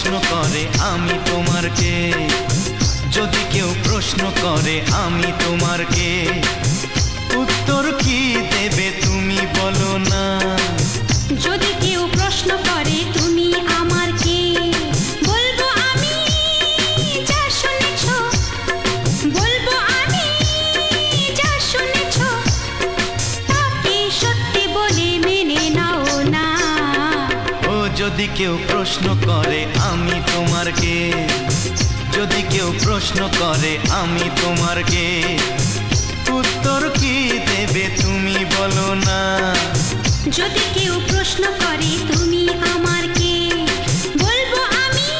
প্রশ্ন করে আমি তোমার কে, যদি কেউ প্রশ্ন করে আমি তোমার কে, উত্তর কি দেবে তুমি বলো না। যদি কেউ প্রশ্ন করে তুমি আমার কে, বলবো আমি যা শুনেছ, বলবো আমি যা শুনেছ, তাকে সত্যি বলে মেনে নাও না। ও যদি কেউ প্রশ্ন করে আমি তোমার কে, যদি কেউ প্রশ্ন করে আমি তোমার কে, উত্তর কি দেবে তুমি বলো না। যদি কেউ প্রশ্ন করে তুমি আমার কে, বলবো আমি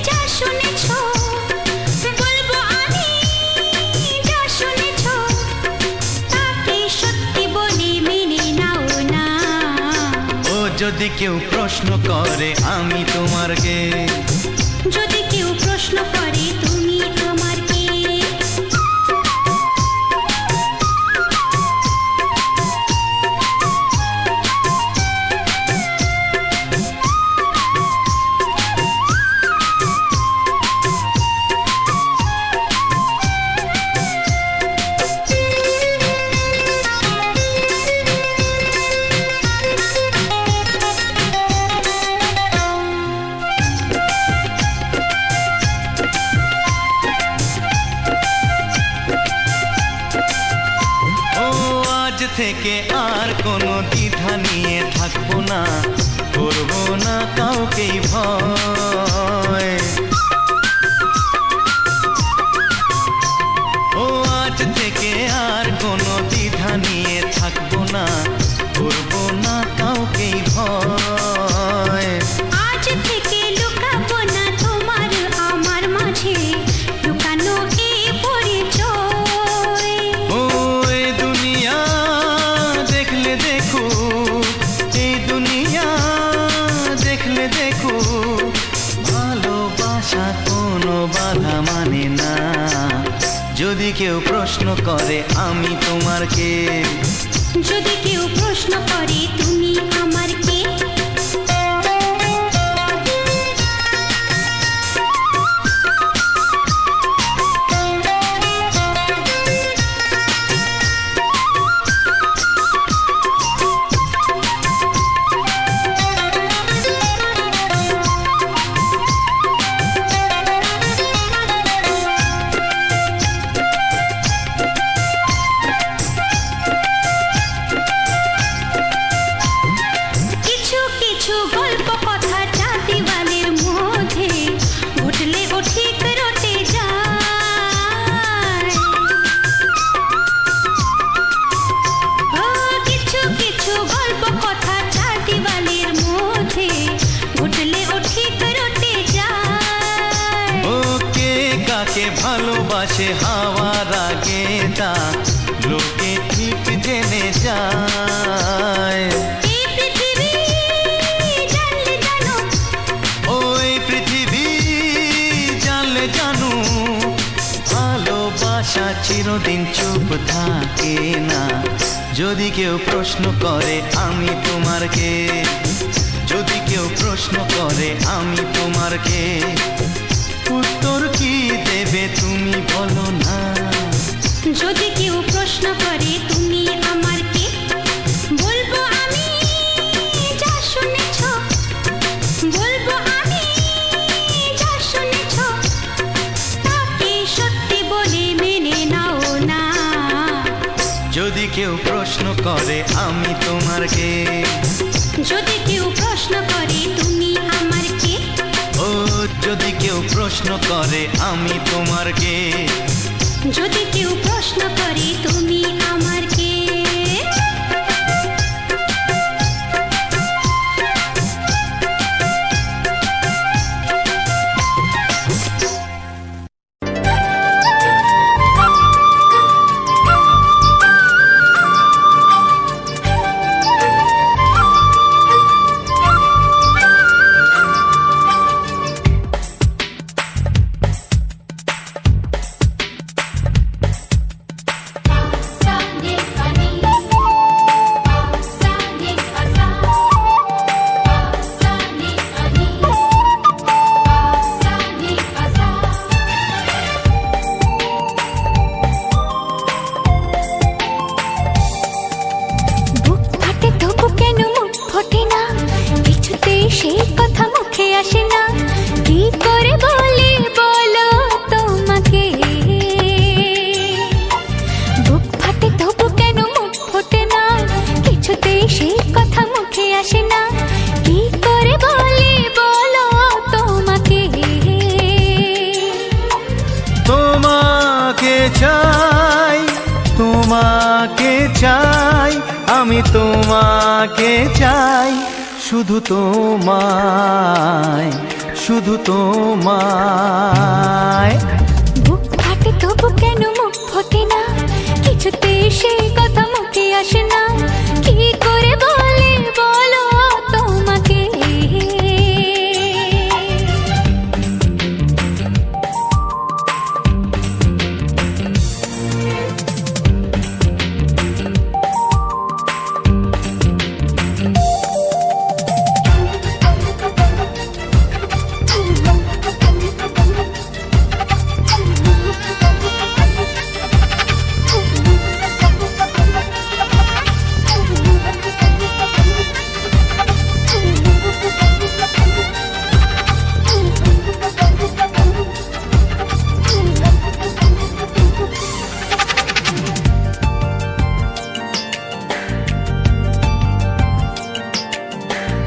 যা শুনেছ, বলবো আমি যা শুনেছ, তাকে সত্যি বলে মেনে নাও না। ও যদি কেউ প্রশ্ন করে আমি তোমার কে, যদি কেউ প্রশ্ন করে তুমি আমার কে। থেকে আর কোনো দ্বিধা নিয়ে থাকবো না, করবো না কাউকেই ভয়। ও আজ থেকে আর কোনো দ্বিধা নিয়ে থাকবো না, করবো না কাউকেই ভয়। আজ থেকে লুকাবো না তোমার আমার মাঝে লুকানো এ পরিচয়। ও এই দুনিয়া দেখলে দেখো, এই দুনিয়া দেখলে দেখো, ভালোবাসা কোনো বাধা মানে না। যদি কেউ প্রশ্ন করে আমি তোমার কে, যদি কেউ প্রশ্ন করে তুমি আমার কে। ভালোবাসে হাওয়ার আগে তা লোকে ঠিক জেনে যায়। ওই পৃথিবী জানলে জানো, ভালোবাসা চিরদিন চুপ থাকে না। যদি কেউ প্রশ্ন করে আমি তোমার কে, যদি কেউ প্রশ্ন করে আমি তোমার কে, উত্তর কি দেবে তুমি বলো না। যদি কেউ প্রশ্ন করে তুমি আমার কে, বলবো আমি যা শুনেছ, বলবো আমি যা শুনেছ, তাকে সত্যি বলে মেনে নাও না। যদি কেউ প্রশ্ন করে আমি তোমার কে, যদি কেউ প্রশ্ন করে তুমি আমার কে। ও যদি কেউ প্রশ্ন করে আমি তোমার কে, যদি কেউ প্রশ্ন করে তুমি আমার কে। Sunday. তোমাকে চাই, আমি তোমাকে চাই, শুধু তোমায়, শুধু তোমায়। বুক ফাটে তবু কেন মুখ ফোটে না, কিছুতে সেই কথা মুখে আসে না, কি করে বলে বলো তোমাকে।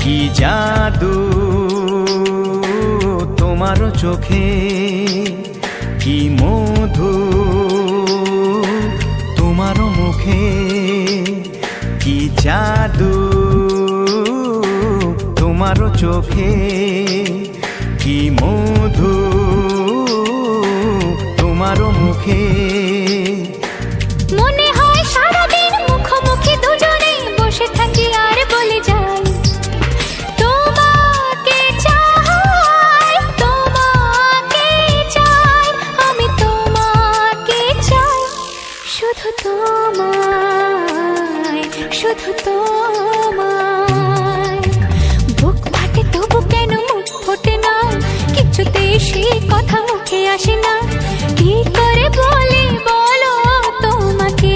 কি জাদু তোমার চোখে, কি মধু তোমার মুখে, কি জাদু তোমার চোখে, কি মধু তোমার মুখে। মনে হয় সারাদিন মুখোমুখি দুজনে বসে থাকি আর বলে যাই, তোমাকে চাই, তোমাকে চাই, আমি তোমাকে চাই, শুধু তোমায়, শুধু তোমায়। বুক ফাটে তবু কেন মুখ ফোটে না, কিছুতে সেই কথা মুখে আসে না, কি করে বলে বলো তোমাকে।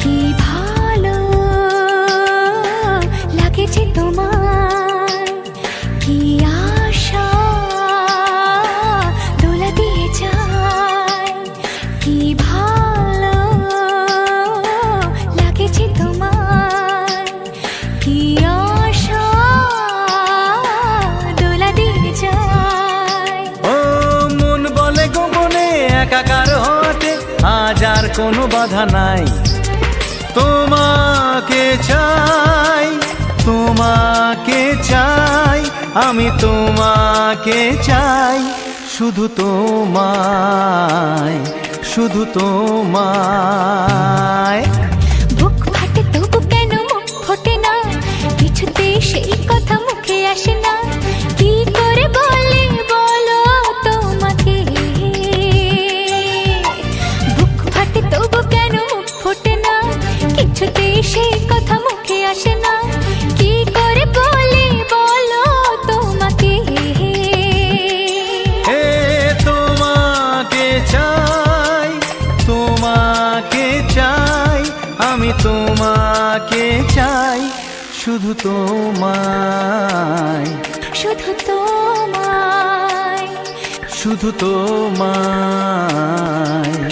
কি ভালো লাগেছে তোমায়, কি আশা দোলা দিয়ে যায়, কি ভালো লাগেছে তোমায়, কি আশা দোলা দিয়ে যায়। ও মন বলে গোপনে একাকার হতে আজ আর কোনো বাধা নাই, তোমাকে চাই, তোমাকে চাই, আমি তোমাকে চাই, শুধু তোমায়, শুধু তোমায়। বুক ফাটে তবু কেন মুখ ফোটে না, কিছুতে সেই কথা মুখে আসে না, কি করে বলে বলো তোমাকে। বুক ফাটে তবু কেন মুখ ফোটে না, কিছুতে সেই কথা মুখে আসে না, কি করে বলে বলো তোমাকে। হে তোমাকে চাই, তোমাকে চাই, আমি তোমাকে চাই, শুধু তোমায়, শুধু তোমায়, শুধু তোমায়।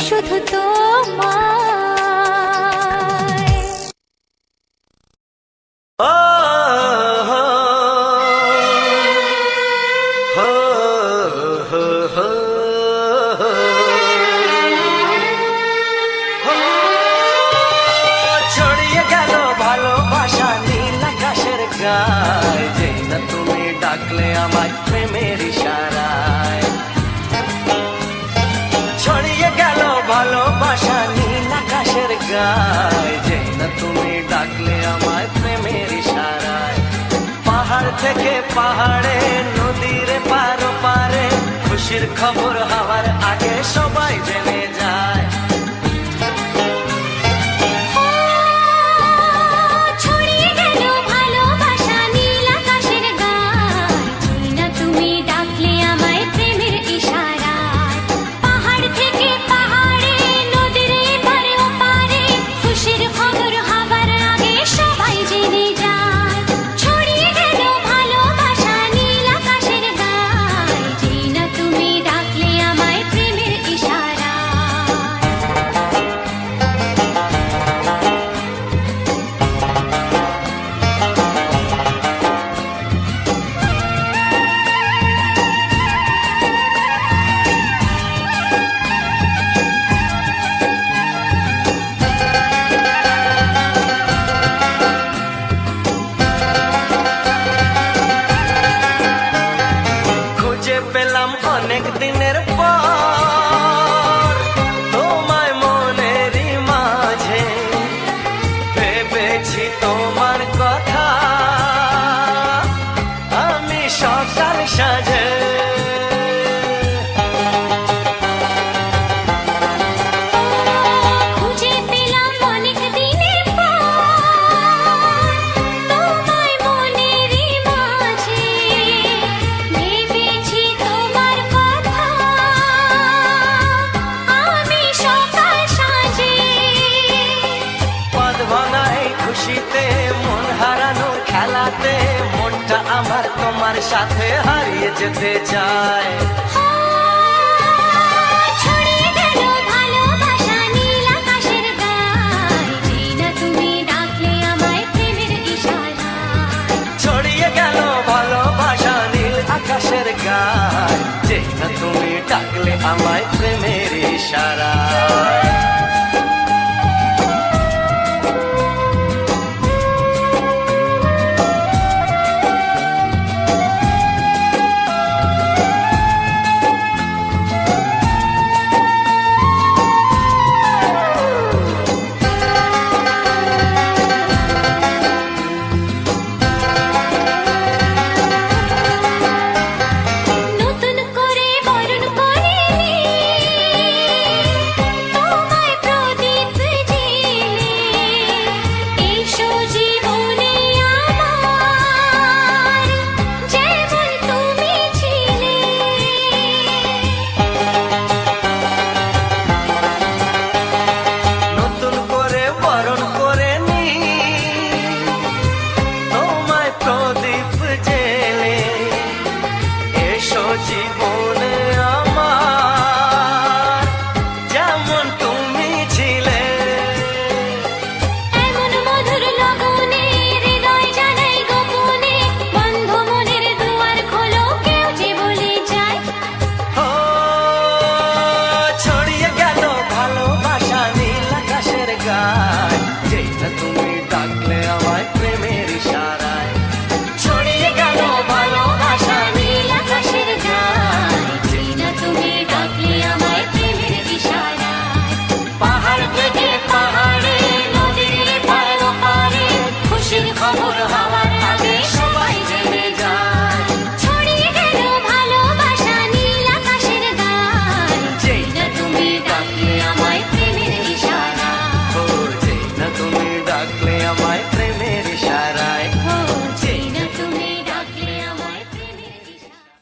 শুধু তোমায়। ছড়িয়ে গেল ভালোবাসা নীল আকাশের গায়, যেই না তুমি ডাকলে আমার প্রেমের ইশারায়। ছড়িয়ে গেল ভালোবাসা নীল আকাশের গায়, যেই না তুমি ডাকলে আমার প্রেমের ইশারায়। পাহাড় থেকে পাহাড়ে, নদীর পারো পারে, খুশির খবর হওয়ার আগে সবাই জেনে যায়। ছড়িয়ে গেল ভালোবাসা নীল আকাশের গায়, যেই না তুমি সকাল সাজে খুঁজে পেলাম অনেক দিনের পর তোমায় মনেরই মাঝে ভেবেছি তোমার কথা আমি সকাল সাজে পদ ভাঙায় খুশিতে মন হারানোর খেলাতে মনটা আমার তোমার সাথে হারিয়ে যেতে চায় ছড়িয়ে গেল ভালোবাসা নীল আকাশের গায়ে যেই না তুমি ডাকলে আমায় প্রেমের ইশারায় ছড়িয়ে গেল ভালোবাসা নীল আকাশের গায় যেই না তুমি ডাকলে আমায় প্রেমের ইশারায় নতুন করে বরণ করে তোমায় প্রদীপ জেলে এসো জীবনে আমার যেমন তুমি ছিলে নতুন করে বরণ করে নি তোমায় প্রদীপ জেলে এসো জীবনে আমার যেমন তুমি ছিলে এমন মধুর লগনে হৃদয় জানাই গোপনে বন্ধ মনের দুয়ার খোলো কেউ যে বলে যায় ও ছড়িয়ে গেল ভালোবাসা নীল আকাশের গায় যেটা তুমি ডাকলে আমায় প্রেমের ইশারায় ছড়িয়ে গেল ভালোবাসা নীল আকাশের গায় যেই না তুমি ডাকলে আমায় প্রেমের ইশারায় পাহাড় থেকে পাহাড়ে নদীর পার পারে খুশির খবর হওয়ার আগে সবাই জেনে যায় ছড়িয়ে গেল ভালোবাসা নীল আকাশের গায়ে যেই না তুমি ডাকলে আমায় প্রেমের ইশারায় ও যেই না তুমি ডাকলে আমায় প্রেমের ইশারায় ও যেই না তুমি ডাকলে আমায় প্রেমের ইশারায়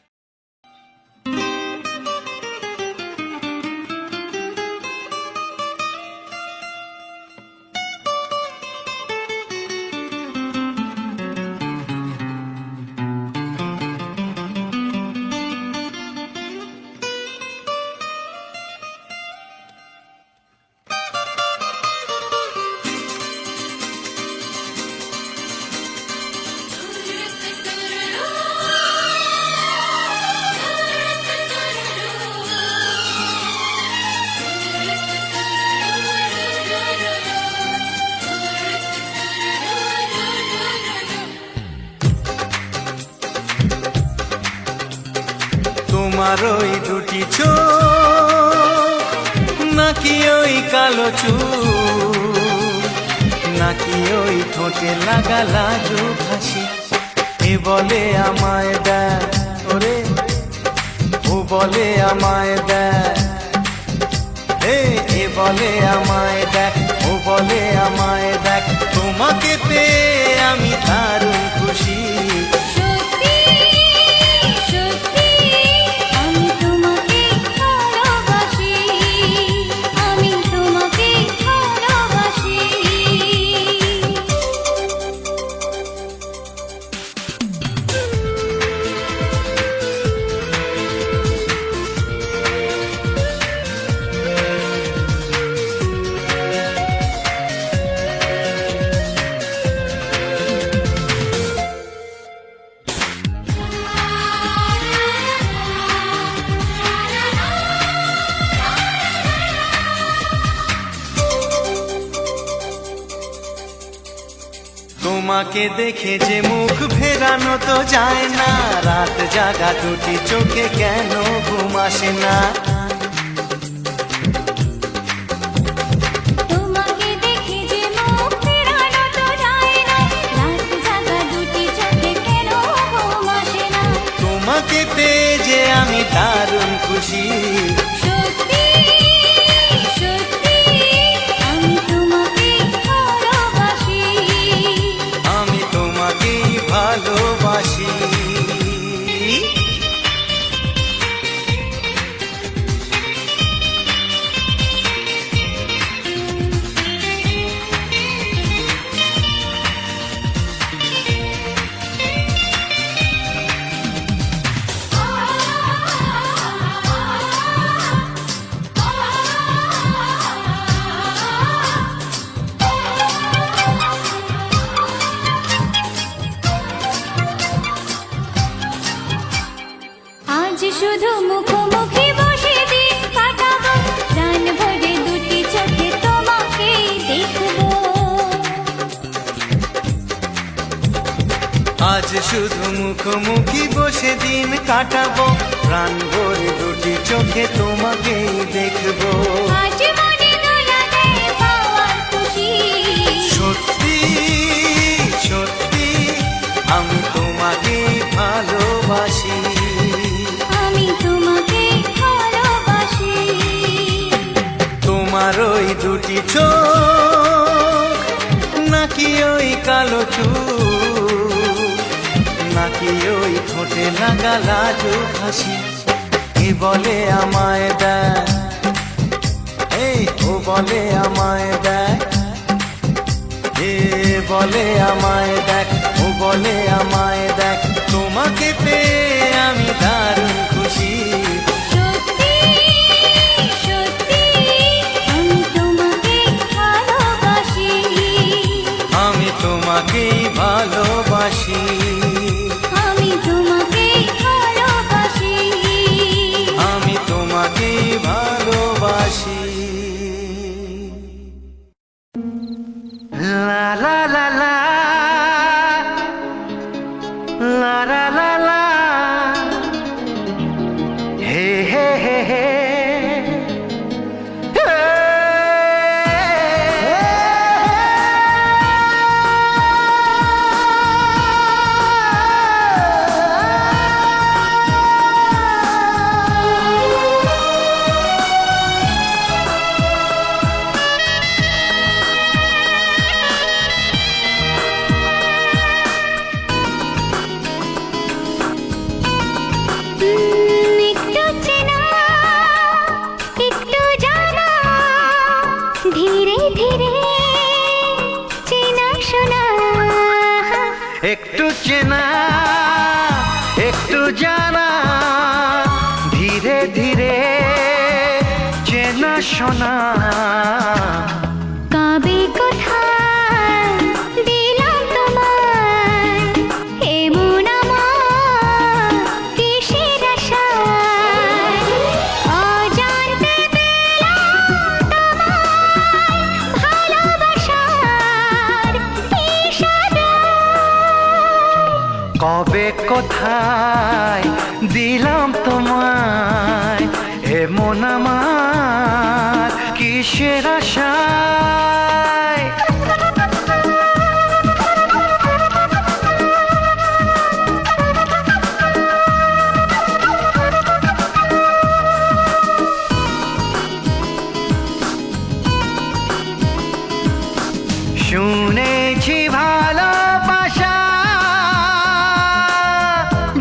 তোমার ওই দুটি চোখ নাকি ওই কালো চুল নাকি ওই ঠোঁটে লাগা লাজুক হাসি এ বলে আমায় দেয় ওরে ও বলে আমায় দেয় এ বলে আমায় দেখ ও বলে আমায় দেখ তোমাকে পেয়ে আমি দারুণ খুশি সত্যি সত্যি আমি তোমাকে ভালোবাসি আমি তোমাকে ভালোবাসি তোমাকে দেখে যে মুখ ফেরানো তো যায় না রাত জাগা দুটি চোখে কেন ঘুম আসে না তোমাকে দেখে যে মুখ ফেরানো তো যায় না রাত জাগা দুটি চোখে কেন ঘুম আসে না তোমাকে পেয়ে যে আমি দারুণ খুশি। সত্যি সত্যি আমি তোমাকে ভালোবাসি, আমি তোমাকেই ভালোবাসি। আজ শুধু মুখোমুখি বসে দিন কাটাবো, প্রাণ ভরে দুটি চোখে তোমাকে দেখবো। আজ শুধু মুখোমুখি বসে দিন কাটাবো, প্রাণ ভরে দুটি চোখে তোমাকেই দেখবো। আজ মনে দোলাতে পাওয়ার খুশি, সত্যি সত্যি আমি তোমাকেই ভালোবাসি। আমি তোমাকে ভালোবাসি। তোমার ওই দুটি চোখ, নাকি ওই কালো চুল, নাকি ওই ঠোঁটে লাগা লাজুক হাসি, কে বলে আমায় দেয়, এই ও বলে আমায় দেয়, এ বলে আমায় দেখ, ও বলে আমায় দেখ, তোমাকে পেয়ে আমি দারুণ খুশি। সত্যি সত্যি আমি তোমাকে ভালোবাসি, আমি তোমাকেই ভালোবাসি। আমি তোমাকে ভালোবাসি। আমি তোমাকেই ভালোবাসি। লা লা লা লা লা লা লা লা, হে হে হে হে, একটু চেনা একটু জানা, ধীরে ধীরে চেনা শোনা। একটু চেনা একটু জানা, ধীরে ধীরে চেনা শোনা। কবে কোথায় দিলাম তোমায় এমন আমার কিসের আশায়, অজান্তে পেলাম তোমায় ভালোবাসার ইশারায়। কবে কোথায় দিলাম তোমায় এমন আমার কিসের আশায়। শুনেছি ভালোবাসা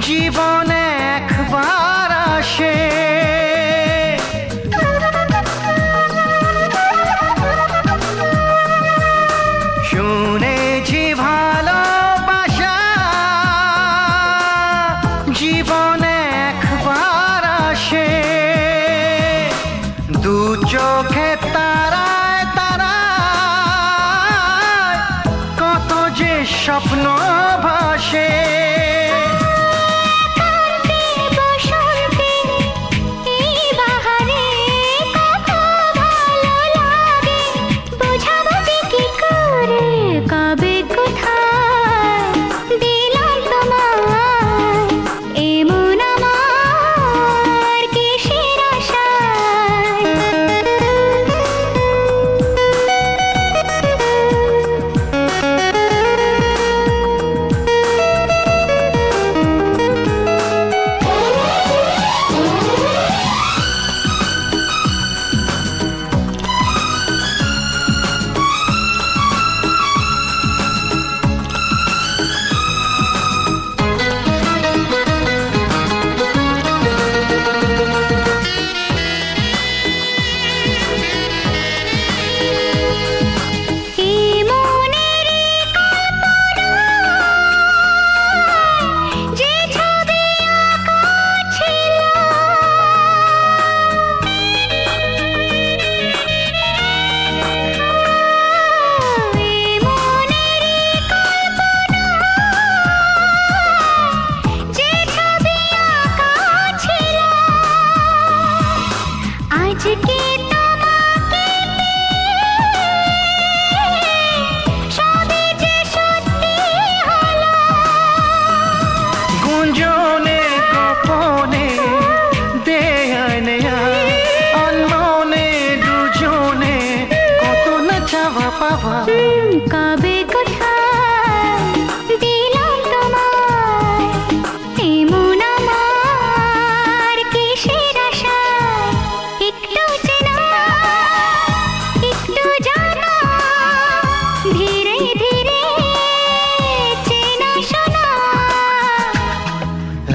জীবনে একবার আসে, শুনেছি ভালোবাসা জীবনে একবার আসে, দু চোখে তারায় তারায় কত যে স্বপ্ন ভাসে। বসন্তে এই বাহারে কত ভালো লাগে, বোঝাবো যে কি করে। কবে কোথায় দিলাম তোমায় এমন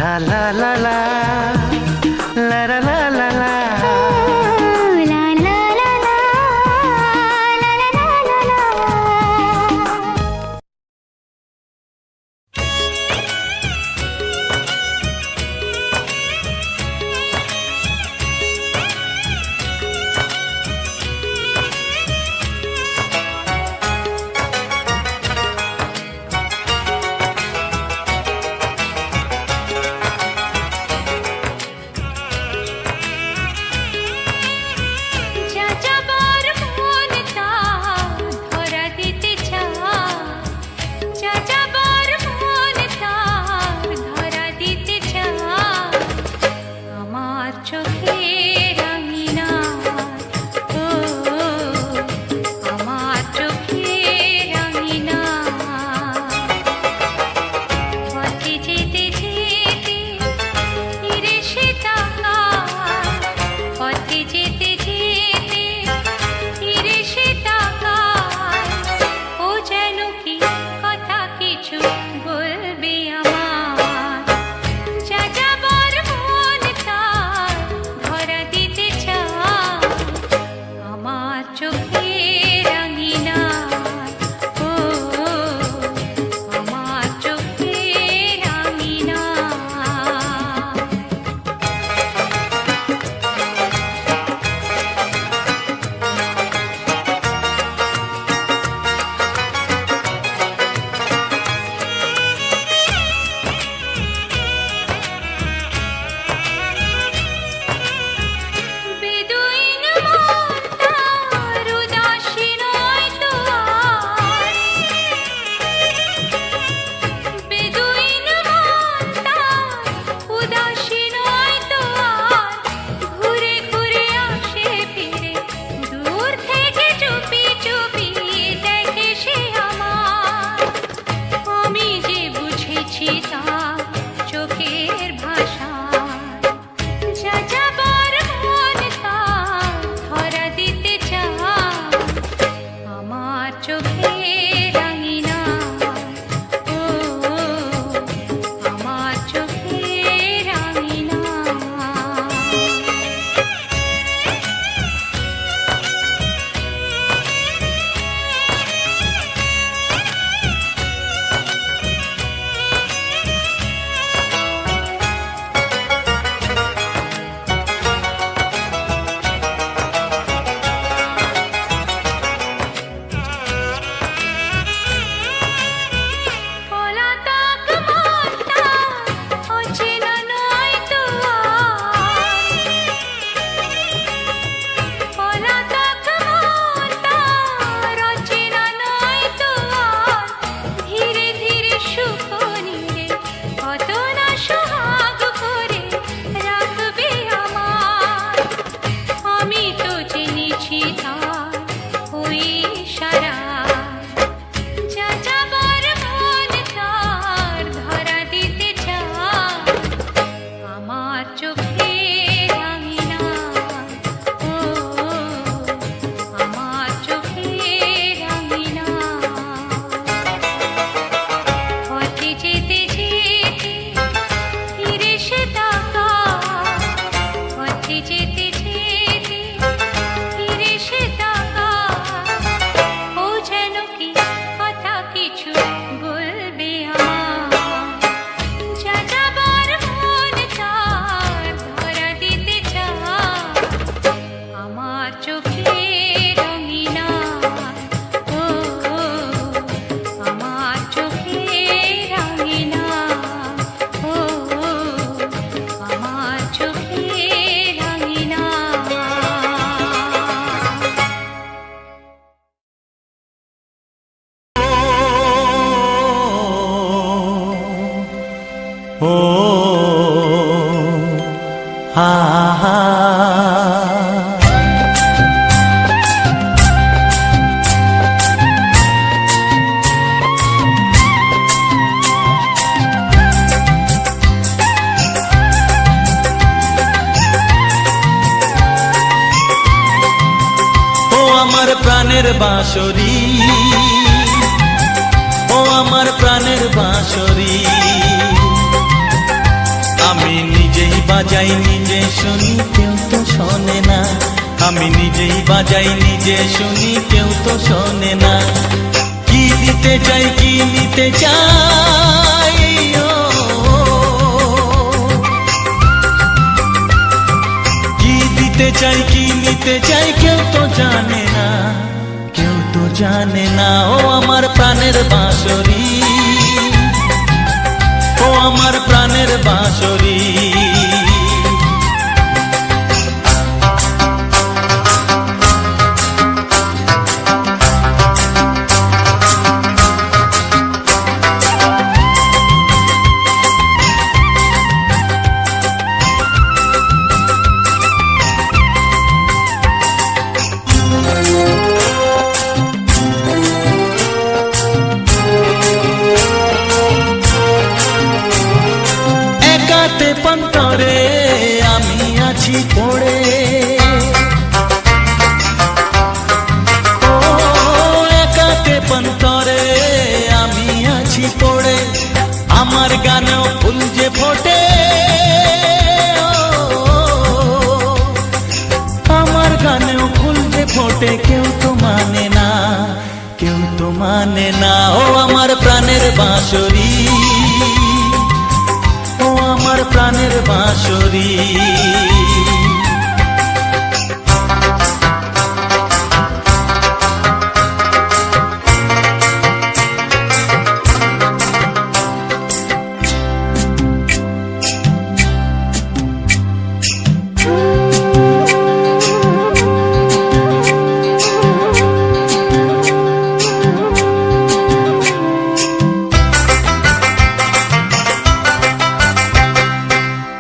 লা লা লা লা লা লা লা লা লা। লা লা লা লা, লা লা লা লা লা। যা যাবার মন তা ধরা দিতে চায়, যা যাবার মন তা ধরা দিতে চায়। আমার চোখের আঙিনায়, ও আমার চোখের আঙিনায়। পথে যেতে যেতে ফিরে সে তাকায়, পথে যেতে যেতে ফিরে সে তাকায়। ও যেন কি কথা কিছু বলবে আমার, যা যাবার মন তার ধরা দিতে চায়। আমার চোখের আঙিনায়, ও আমার চোখের আঙিনায়। বেদুইন মন তার উদাসী নয় তো আর, বেদুইন মন তার উদাসী নয় তো আর। ঘুরে ঘুরে আসে ফিরে দূর থেকে চুপি চুপি দেখে সে আমার। আমি যে বুঝেছি তার চোখের ভাষা, যা যাবার মন তার ধরা দিতে চায়। আমার চোখের আঙিনায়, ও আমার চোখের আঙিনায়। পলাতক মন তার অচেনা নয় তো আর, পলাতক মন তার অচেনা নয় তো আর। ধীরে ধীরে সুখ নিয়ে কত না সোহাগ করে রাখবে আমার। আমি তো জেনেছি তার ওই ইশারায়, যা যাবার মন তার ধরা দিতে চায়। আমার চোখের আঙিনায়, ও আমার চোখের আঙিনায়। পথে যেতে যেতে ফিরে সে তাকায়, পথে যেতে যেতে ফিরে সে তাকায়। ও যেন কি কথা কিছু বলবে আমার, যা যাবার মন তার ধরা দিতে চায়। আমার চোখের আঙিনায়, ও আমার চোখের আঙিনায়, ও আমার চোখের আঙিনায়। ও হা হা। আমার প্রাণের বাঁশরি, ও আমার প্রাণের বাঁশরি, আমি নিজেই বাজাই নিজে শুনি কেউ তো শোনে না, আমি নিজেই বাজাই নিজে শুনি কেউ তো শোনে না। কি দিতে চাই কি নিতে চাই ও, কি দিতে চাই কি নিতে চাই কেউ তো জানে না, কেউ তো জানে না। ও আমার প্রাণের বাঁশরি, ও আমার প্রাণের বাঁশরি। একাতে পন্তরে আমি আছি পড়ে, ও একাতে পন্তরে আমি আছি পড়ে, আমার গানেও ফুল যে ফোটে, আমার গানেও ফুল যে ফোটে কেউ তো মানে না, কেউ তো মানে না। ও আমার প্রাণের বাঁশরি, ও আমার প্রাণের বাঁশরি।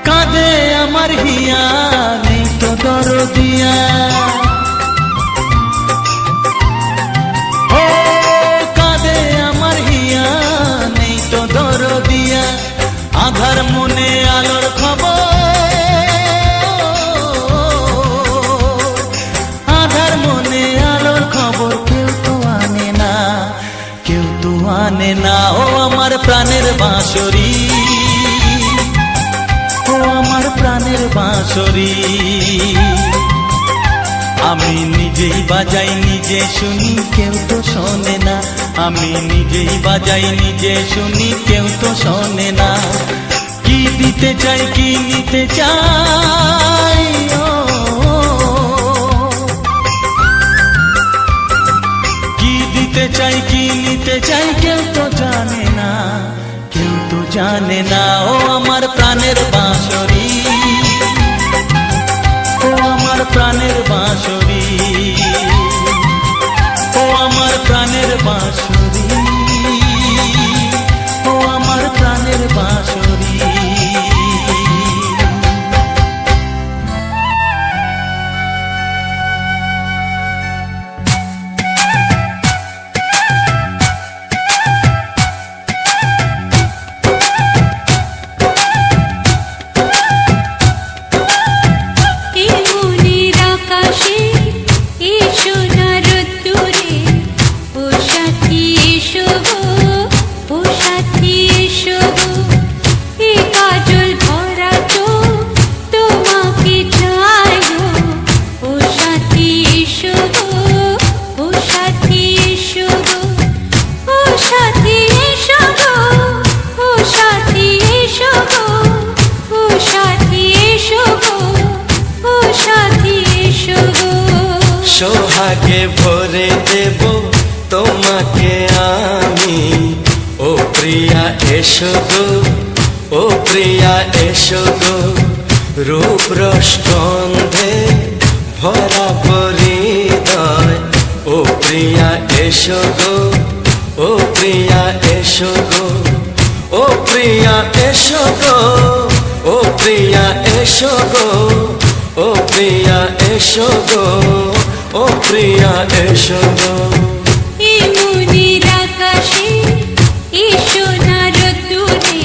কাঁদে আমার হিয়া নেই তো দরদিয়া, ও কাঁদে আমার হিয়া নেই তো দরদিয়া, আধার মনে আলোর খবর, আধার মনে আলোর খবর কেউ তো আনে না, কেউ তো আনে না। ও আমার প্রাণের বাঁশরি, ও আমার প্রাণের বাঁশরি। আমি নিজেই বাজাই নিজে শুনি কেউ তো শোনে না, আমি নিজেই বাজাই নিজে শুনি কেউ তো শোনে না। কি দিতে চাই কি নিতে চাই ও, কি দিতে চাই কি নিতে চাই কেউ তো জানে না, কেউ তো জানে না। ও আমার প্রাণের বাঁশরি, ও আমার প্রাণের বাঁশরি, ও আমার প্রাণের বাঁশরি, ও আমার প্রাণের বাঁশরি। সোহাগে ভরে দেব তোমাকে আমি, ও প্রিয়া এসো গো, ও প্রিয়া এসো গো, রূপ রস গন্ধে ভরা পরিদয়, ও প্রিয়া এসো গো, ও প্রিয়া এসো গো, ও প্রিয়া এসো গো, ও প্রিয়া এসো গো, ও প্রিয়া এসো গো, ও প্রিয়া এসো গো। এই মনের আকাশে এসো না রোদ্দুরে,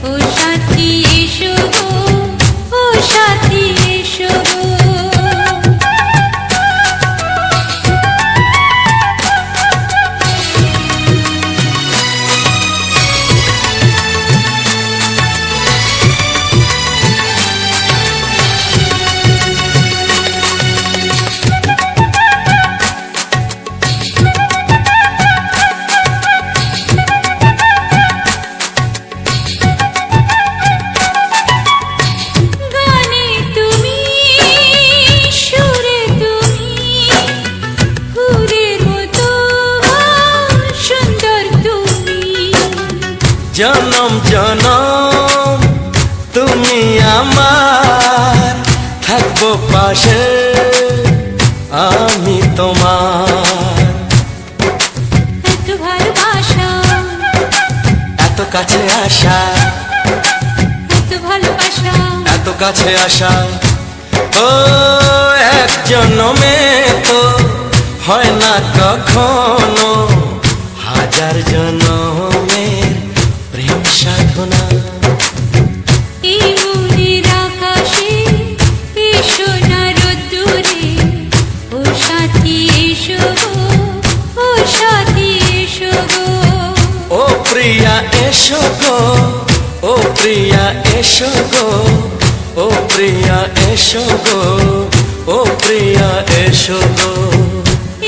ও সাথী এসো গো, ও সাথী এসো গো। জনম জনম তুমি আমার, থাকবো পাশে আমি তোমার। এত ভালোবাসা, এত কাছে আসা, এত ভালোবাসা, এত কাছে আসা, ও এক জন্মে তো হয় না কখনো, হাজার জন্মের প্রেম সাধনা। এই মনের আকাশে এই সোনার রোদ্দুরে, ও সাথী এসো গো, ও সাথী এসো গো। ও প্রিয়া এসো গো, ও প্রিয়া এসো গো, ও প্রিয়া এসো গো, ও প্রিয়া এসো গো।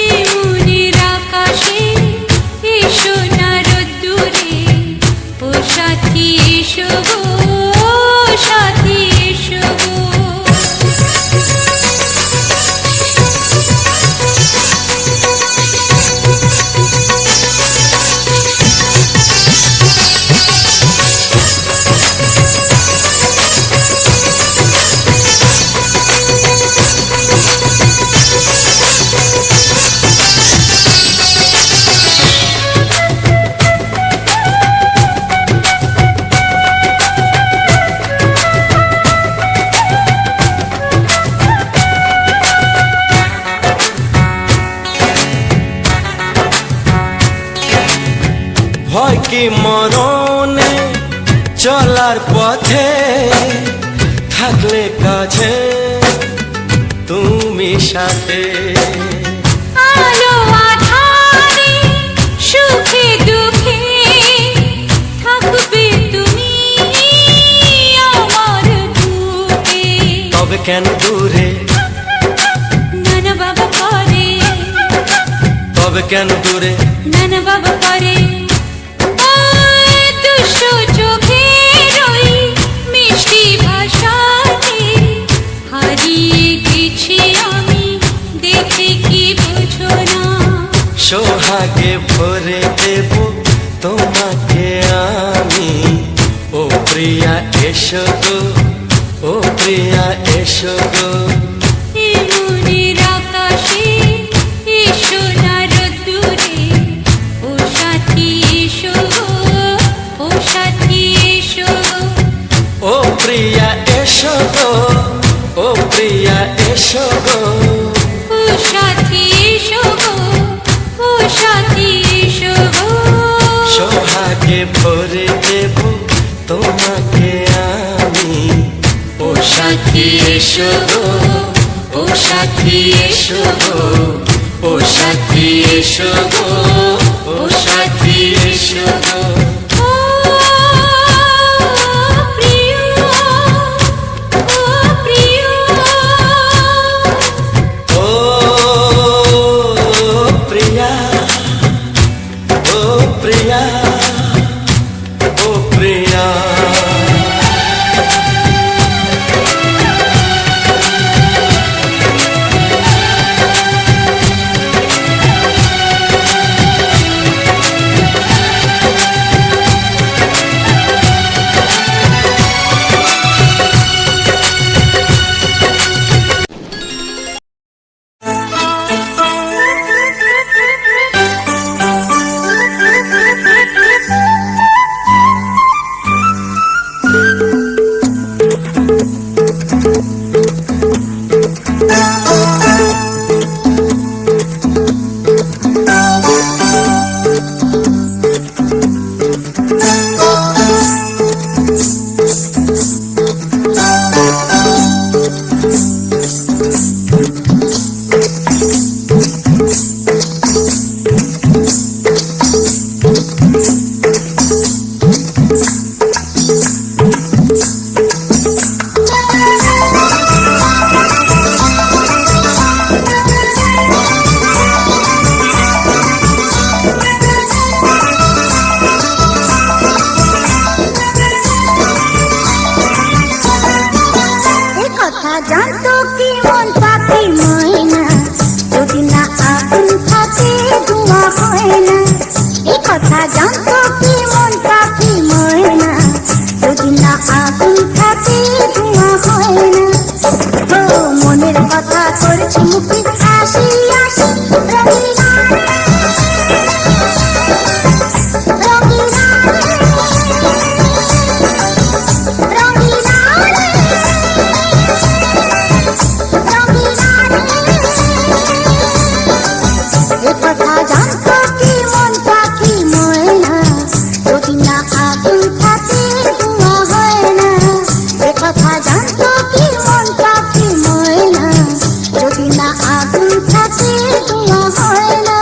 এই মনের আকাশে এই সোনার রোদ্দুরে, ও সাথী এসো গো, ও সাথী এসো গো। ভয় কি মরণে চলার পথে, থাকলে কাছে তুমি সাথে। আলো আঁধারে সুখে দুঃখে থাকবে তুমি আমার বুকে। তবে কেন দূরে, নানা বাবা করে, তবে কেন দূরে, নানা বাবা করে। ওই দুষ্টু চোখের ওই মিষ্টি ভাষাতে হারিয়ে গেছি আমি, দেখে কি বুঝো না। সোহাগে ভরে দেব তোমাকে আমি, ও প্রিয়া এসো গো, ও প্রিয়া এসো গো। এই মনের আকাশে এই সোনার রোদ্দুরে, ও সাথী এসো গো, ও সাথী এসো গো। ও প্রিয়া এসো গো, ও প্রিয়া এসো গো। ও সাথী এসো গো, ও সাথী এসো গো। সোহাগে ভরে দেব তোমাকে আমি, ও সাথী এসো গো, ও সাথী এসো গো, ও সাথী এসো গো, ও সাথী এসো গো। ও প্রিয়, ও প্রিয়, ও প্রিয়া, ও প্রিয়া, ও প্রিয়া। কথা জানতো কি মন পাখি ময়না। কথা জানতো কি মন পাখি ময়না, যদি না আগুন থাকে ধোঁয়া হয় না।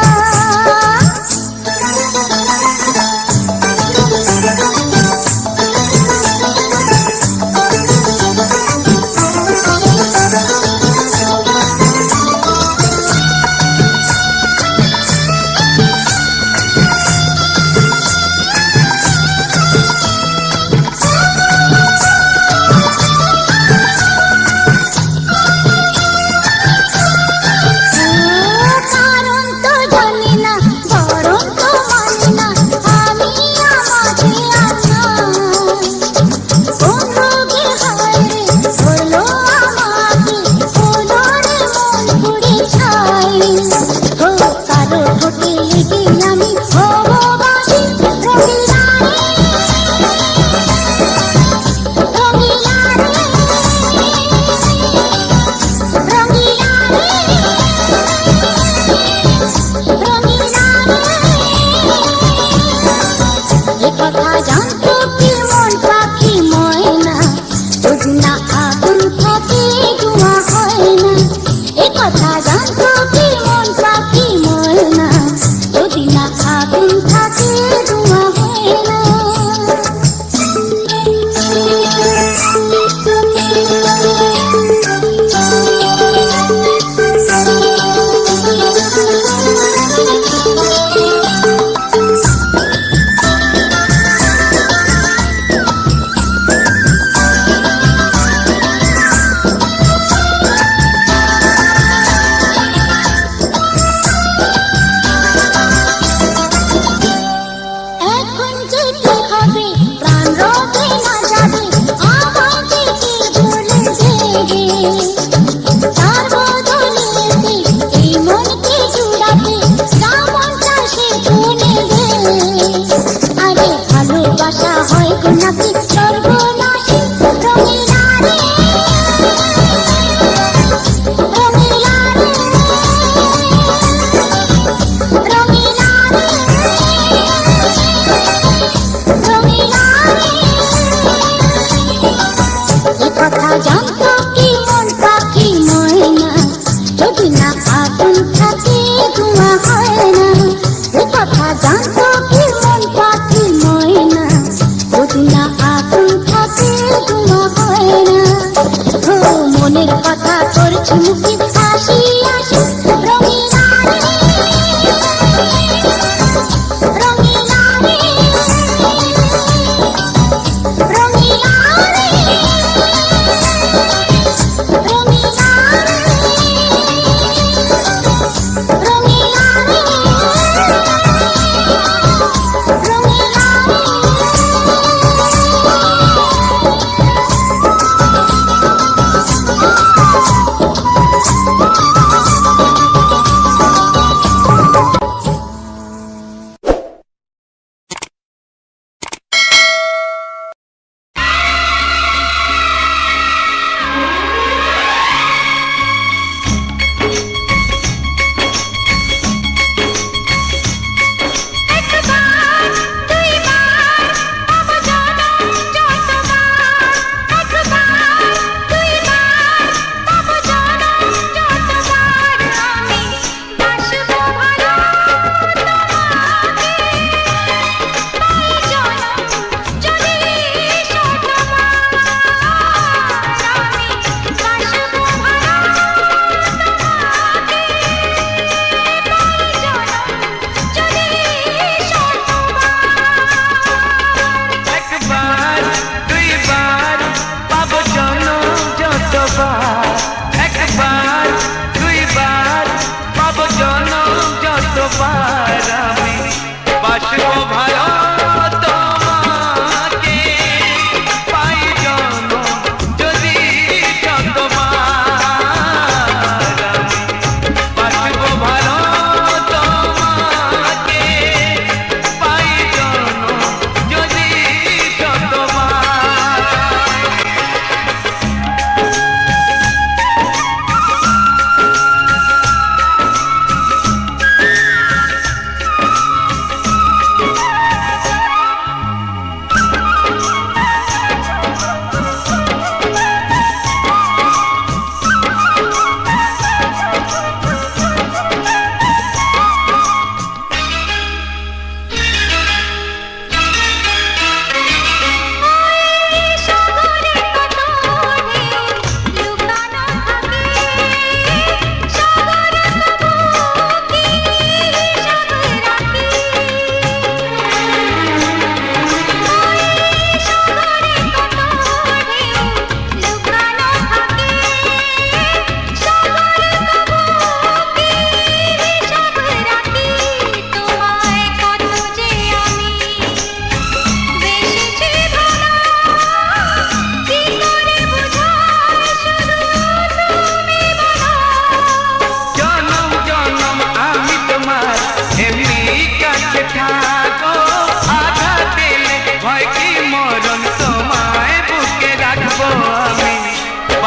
কারণ তো জানি না, বরং তো মানি না, আমি আমাকে আমার কোন রোগে হায় রে ধরলো আমাকে, হলো রে মন পুড়ে ছাই। ও কারো ঠোঁটে লেগে আমি হব বাঁশি, রঙিলা রে, রঙিলা রে, রঙিলা রে, এ কথা জানতো কি মন পাখি ময়না, যদি না আগুন থাকে ধোঁয়া হয় না। এ কথা জানতো কি মন পাখি ময়না, যদি না আগুন থাকে ধোঁয়া হয় না।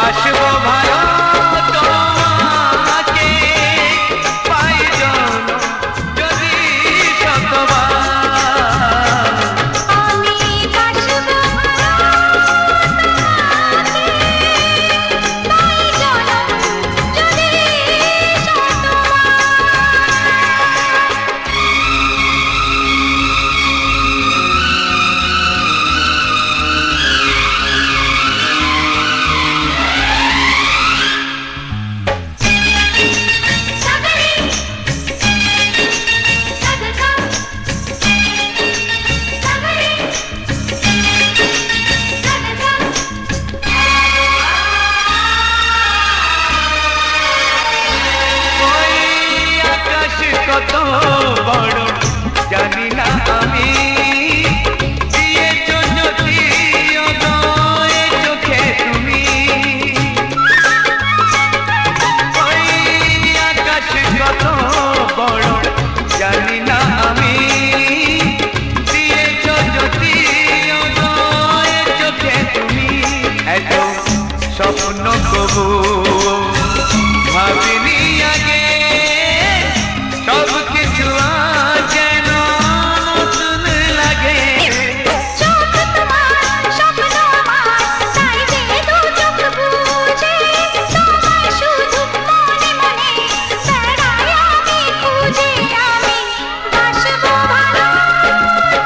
বাসবো ভালো তোমাকে, পাই জনম যদি শতবার। আমি বাসবো ভালো তোমাকে, তাই জনম যদি শতবার। সাগরে সাগরকা, সাগরে সাগরকা। ওই আকাশ কত বড় জানি না আমি, দিয়েছ যদি অদয় চোখে তুমি। ওই আকাশ কত বড় জানি না আমি, দিয়েছ যদি অদয় চোখে তুমি। এত স্বপ্ন কবু ভাবিনি আগে, সব কিছু আজ যেন নতুন লাগে। চোখ তোমার স্বপ্ন আমার, তাই যে দু চোখ বুঝে তোমায় শুধু মনে মনে বেড়াই আমি খুঁজে। আমি বাসবো ভালো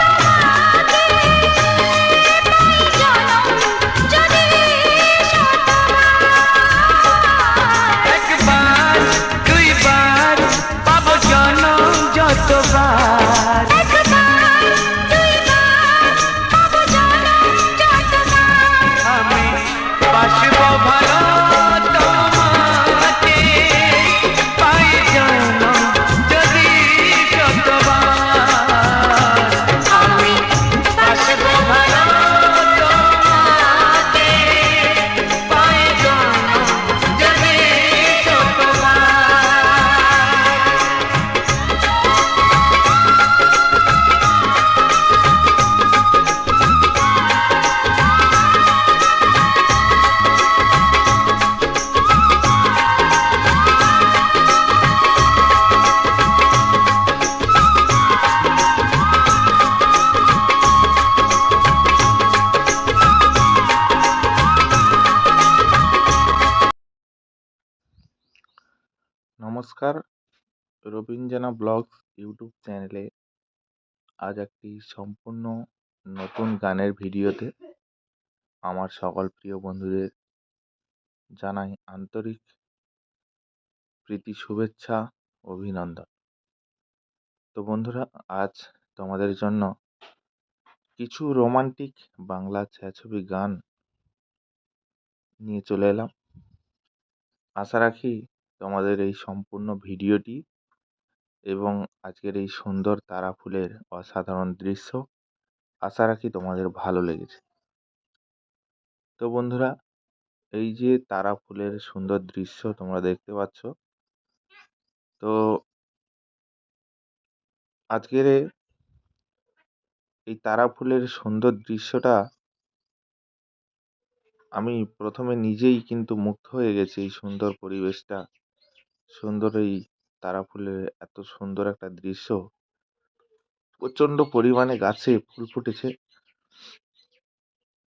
তোমাকে, পাই জনম যদি শতবার। একবার দুইবার পাবো জনম যতবার। একবার দুইবার পাবো জনম যতবার। আমি বাসবো ভালো তোমাকে, পাই জনম যদি শতবার। আমি বাসবো ভালো তোমাকে, পাই জনম যদি শতবার। নমস্কার, রবীন্দ্রনা ব্লগস ইউটিউব চ্যানেলে আজ একটি সম্পূর্ণ নতুন গানের ভিডিওতে আমার সকল প্রিয় বন্ধুদের জানাই আন্তরিক প্রীতি, শুভেচ্ছা, অভিনন্দন। তো বন্ধুরা, আজ তোমাদের জন্য কিছু রোমান্টিক বাংলা ছায়াছবি গান নিয়ে চলে এলাম। আশা রাখি তোমাদের এই সম্পূর্ণ ভিডিওটি এবং আজকের এই সুন্দর তারা ফুলের অসাধারণ দৃশ্য আশা রাখি তোমাদের ভালো লেগেছে। তো বন্ধুরা, এই যে তারা ফুলের সুন্দর দৃশ্য তোমরা দেখতে পাচ্ছ, তো আজকের এই তারা ফুলের সুন্দর দৃশ্যটা আমি প্রথমে নিজেই কিন্তু মুগ্ধ হয়ে গেছি। এই সুন্দর পরিবেশটা, সুন্দর এই তারা ফুলের এত সুন্দর একটা দৃশ্য, প্রচণ্ড পরিমাণে গাছে ফুল ফুটেছে।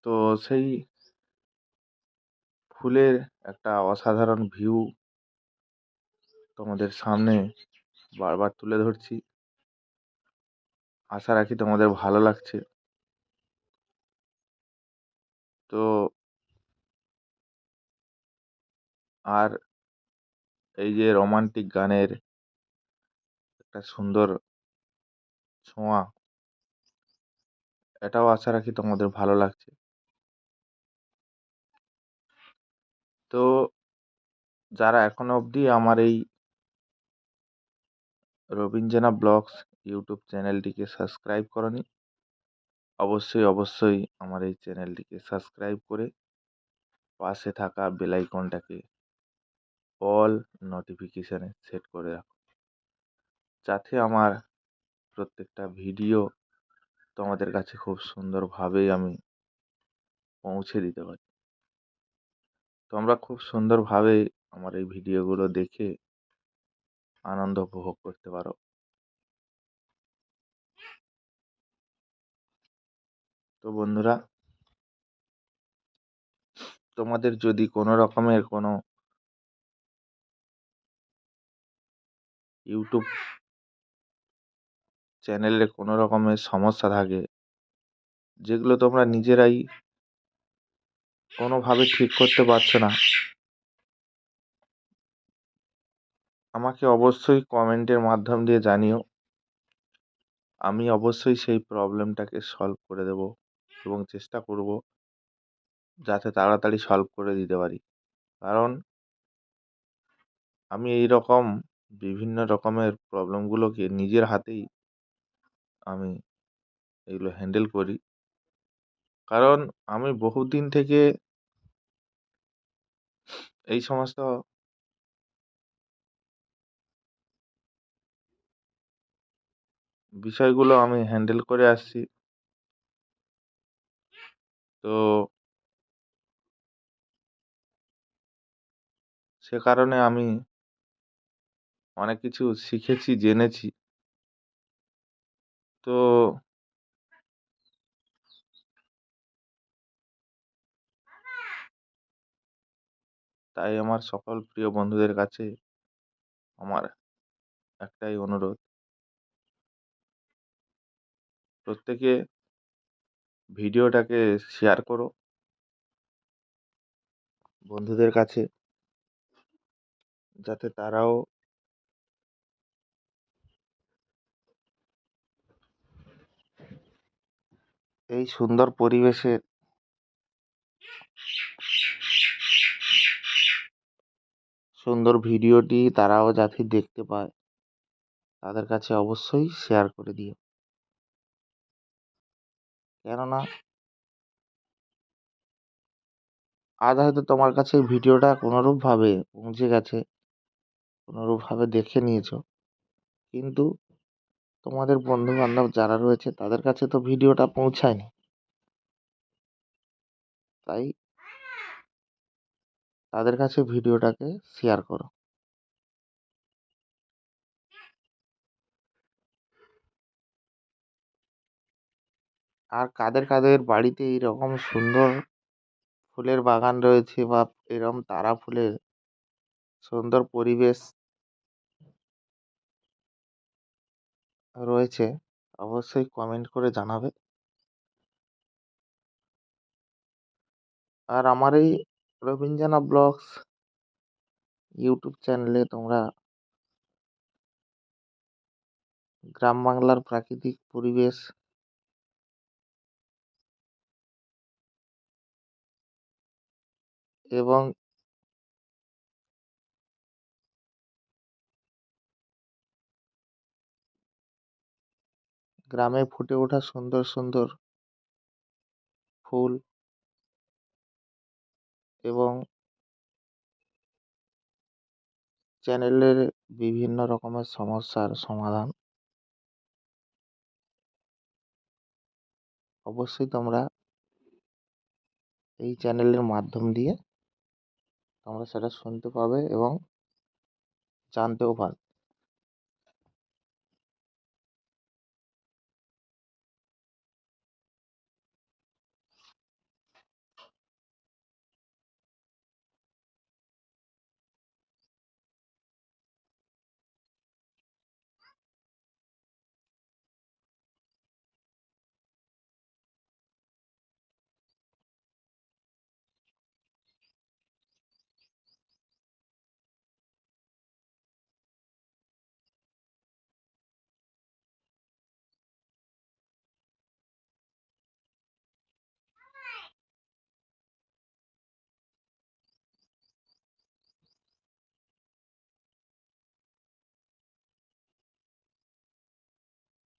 তো সেই ফুলের একটা অসাধারণ ভিউ তোমাদের সামনে বারবার তুলে ধরছি। আশা রাখি তোমাদের ভালো লাগছে। তো আর এই যে রোমান্টিক গানের একটা সুন্দর ছোঁয়া, এটাও আশা রাখি তোমাদের ভালো লাগছে। তো যারা এখনো অবধি আমার এই রবীন্দ্রনা ব্লগস ইউটিউব চ্যানেলটিকে সাবস্ক্রাইব করনি, অবশ্যই আমার এই চ্যানেলটিকে সাবস্ক্রাইব করে পাশে থাকা বেল আইকনটাকে অল নোটিফিকেশানে সেট করে রাখো, যাতে আমার প্রত্যেকটা ভিডিও তোমাদের কাছে খুব সুন্দরভাবেই আমি পৌঁছে দিতে পারি। তো তোমরা খুব সুন্দরভাবে আমার এই ভিডিওগুলো দেখে আনন্দ উপভোগ করতে পারো। তো বন্ধুরা, তোমাদের যদি কোনো রকমের কোনো ইউটিউব চ্যানেলে কোনো রকমের সমস্যা থাকে, যেগুলো তোমরা নিজেরাই কোনোভাবে ঠিক করতে পারছো না, আমাকে অবশ্যই কমেন্টের মাধ্যম দিয়ে জানিও। আমি অবশ্যই সেই প্রবলেমটাকে সলভ করে দেব এবং চেষ্টা করব যাতে তাড়াতাড়ি সলভ করে দিতে পারি। কারণ আমি এই রকম বিভিন্ন রকমের প্রবলেমগুলোকে নিজের হাতেই আমি এগুলো হ্যান্ডেল করি। কারণ আমি বহুদিন থেকে এই সমস্ত বিষয়গুলো আমি হ্যান্ডেল করে আসছি। তো সে কারণে আমি অনেক কিছু শিখেছি, জেনেছি। তো তাই আমার সকল প্রিয় বন্ধুদের কাছে আমার একটাই অনুরোধ, প্রত্যেকে ভিডিওটাকে শেয়ার করো বন্ধুদের কাছে, যাতে তারাও এই সুন্দর পরিবেশের সুন্দর ভিডিওটি তারাও যাতে দেখতে পায়, তাদের কাছে অবশ্যই শেয়ার করে দিও। কেননা আজ হয়তো তোমার কাছে এই ভিডিওটা কোনোরূপভাবে পৌঁছে গেছে, কোনোরূপভাবে দেখে নিয়েছো, কিন্তু তোমাদের বন্ধু বান্ধব যারা রয়েছে তাদের কাছে তো ভিডিওটা পৌঁছায়নি। তাই তাদের কাছে ভিডিওটাকে শেয়ার করো। আর কাদের কাদের বাড়িতে এইরকম সুন্দর ফুলের বাগান রয়েছে বা এরকম তারা ফুলের সুন্দর পরিবেশ রয়েছে, অবশ্যই কমেন্ট করে জানাবে। আর আমার এই রবীন্দ্রনাথ ব্লগস ইউটিউব চ্যানেলে তোমরা গ্রাম বাংলার প্রাকৃতিক পরিবেশ এবং গ্রামে ফুটে ওঠা সুন্দর সুন্দর ফুল এবং চ্যানেলের বিভিন্ন রকমের সমস্যার সমাধান অবশ্যই তোমরা এই চ্যানেলের মাধ্যম দিয়ে তোমরা সেটা শুনতে পাবে এবং জানতেও পারবে।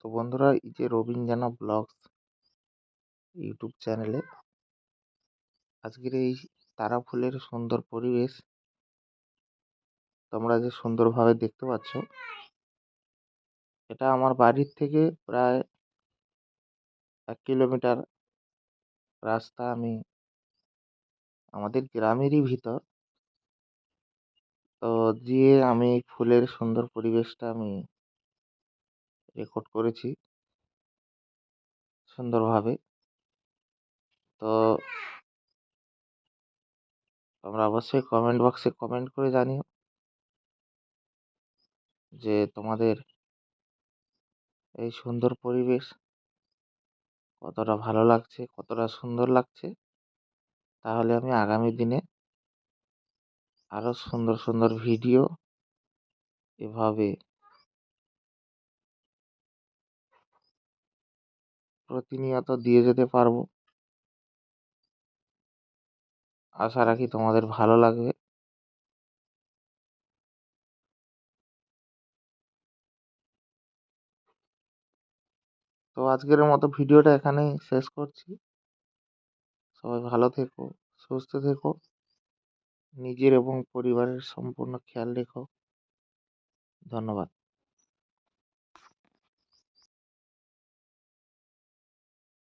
তো বন্ধুরা, এই যে রবীন্দ্রনাথ ব্লগস ইউটিউব চ্যানেলে আজকের এই তারা ফুলের সুন্দর পরিবেশ তোমরা যে সুন্দরভাবে দেখতে পাচ্ছ, এটা আমার বাড়ির থেকে প্রায় 1 কিলোমিটার রাস্তা আমি আমাদের গ্রামেরই ভিতর। তো গিয়ে আমি এই ফুলের সুন্দর পরিবেশটা আমি রেকর্ড করেছি সুন্দরভাবে। তো তোমরা অবশ্যই কমেন্ট বক্সে কমেন্ট করে জানিও যে তোমাদের এই সুন্দর পরিবেশ কতটা ভালো লাগছে, কতটা সুন্দর লাগছে। তাহলে আমি আগামী দিনে আরো সুন্দর সুন্দর ভিডিও এভাবে প্রতিনিয়ত দিয়ে যেতে পারবো। আশা রাখি তোমাদের ভালো লাগবে। তো আজকের মতো ভিডিওটা এখানেই শেষ করছি। সবাই ভালো থেকো, সুস্থ থেকো, নিজের এবং পরিবারের সম্পূর্ণ খেয়াল রেখো। ধন্যবাদ।